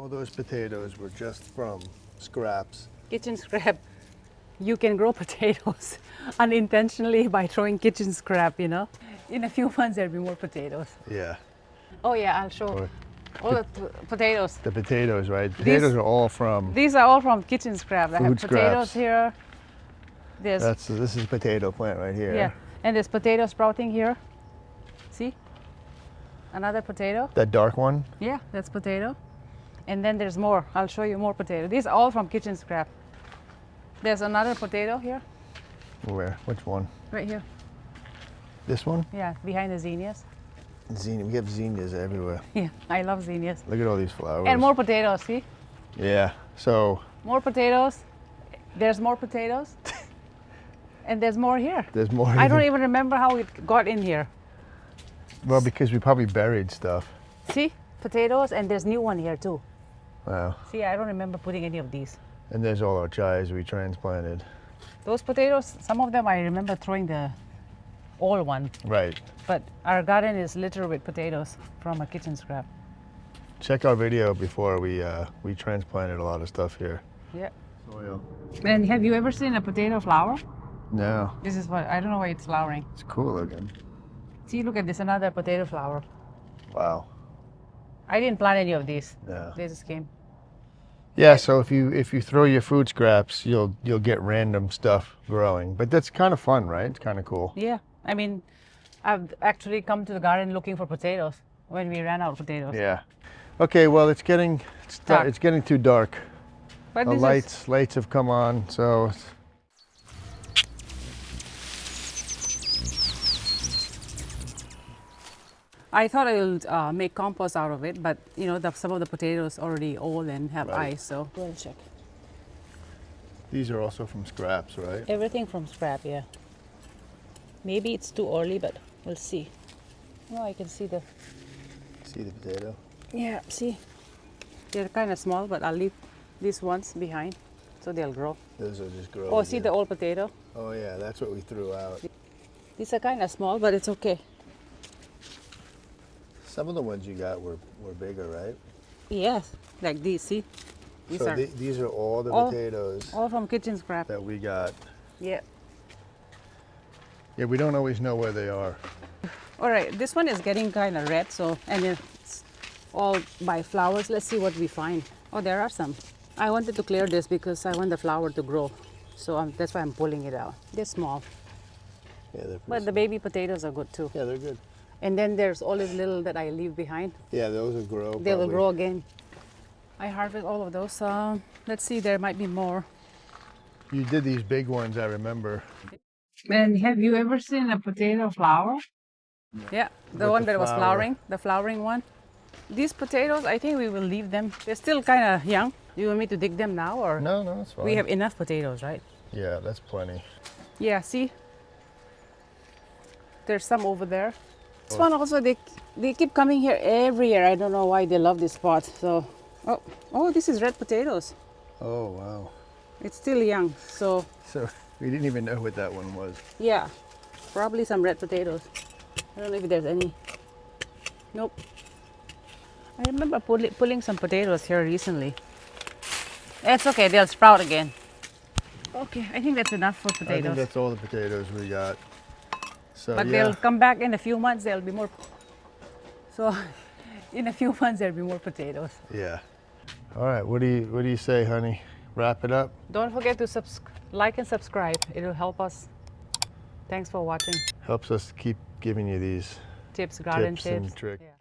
All those potatoes were just from scraps. Kitchen scrap. You can grow potatoes unintentionally by throwing kitchen scrap, you know. In a few months there'll be more potatoes. Yeah. Oh yeah, I'll show all the potatoes. The potatoes, right? Potatoes are all from These are all from kitchen scrap. I have food potatoes scraps. here. This is potato plant right here. Yeah, and there's potato sprouting here. See? Another potato. That dark one? Yeah, that's potato. And then there's more. I'll show you more potato. These are all from kitchen scrap. There's another potato here. Where? Which one? Right here. This one? Yeah, behind the zinnias. Zinnia. We have zinnias everywhere. Yeah, I love zinnias. Look at all these flowers. And more potatoes, see? Yeah. So more potatoes. There's more potatoes. And there's more here. There's more. I don't even remember how it got in here. Well, because we probably buried stuff. See? Potatoes, and there's new one here too. Wow. See, I don't remember putting any of these. And there's all our chives we transplanted. Those potatoes, some of them I remember throwing the old one. Right. But our garden is littered with potatoes from a kitchen scrap. Check our video before we transplanted a lot of stuff here. Yeah. Soil. And have you ever seen a potato flower? No. This is what, I don't know why it's flowering. It's cool looking. See, look at this, another potato flower. Wow. I didn't plant any of these. Yeah. They just came. Yeah, so if you throw your food scraps, you'll get random stuff growing. But that's kind of fun, right? It's kind of cool. Yeah. I mean, I've actually come to the garden looking for potatoes when we ran out of potatoes. Yeah. Okay, well, it's getting too dark. But The lights have come on, so I thought I would make compost out of it, but you know, some of the potatoes already old and have ice, so we'll check. these are also from scraps, right? Everything from scrap, yeah. Maybe it's too early, but we'll see. No, I can see the... See the potato? Yeah, see? They're kind of small, but I'll leave these ones behind, so they'll grow. Those will just grow. Oh, see the old potato? Oh yeah, that's what we threw out. These are kind of small, but it's okay. Some of the ones you got were bigger, right? Yes, like these, see? These are all the potatoes all from kitchen scrap. that we got. Yeah. Yeah, we don't always know where they are. All right, this one is getting kind of red, so, and it's all by flowers. Let's see what we find. Oh, there are some. I wanted to clear this because I want the flower to grow. So that's why I'm pulling it out. They're small. Yeah, they're But the baby potatoes are good too. Yeah, they're good. And then there's all these little that I leave behind. Yeah, those will grow. They will grow again. I harvest all of those. Let's see, there might be more. You did these big ones, I remember. And have you ever seen a potato flower? Yeah, the one that was flowering, the flowering one. These potatoes, I think we will leave them. They're still kind of young. Do you want me to dig them now, or? No, that's fine. We have enough potatoes, right? Yeah, that's plenty. Yeah, see? There's some over there. This one also, they keep coming here every year. I don't know why they love this spot. So, oh, this is red potatoes. Oh, wow. It's still young, so. So we didn't even know what that one was. Yeah, probably some red potatoes. I don't know if there's any. Nope. I remember pulling some potatoes here recently. It's okay, they'll sprout again. Okay, I think that's enough for potatoes. I think that's all the potatoes we got. So, but they'll come back in a few months, there'll be more. So in a few months there'll be more potatoes. Yeah. All right, what do you say, honey? Wrap it up? Don't forget to like and subscribe. It'll help us. Thanks for watching. Helps us keep giving you these Garden tips. and tricks. Yeah.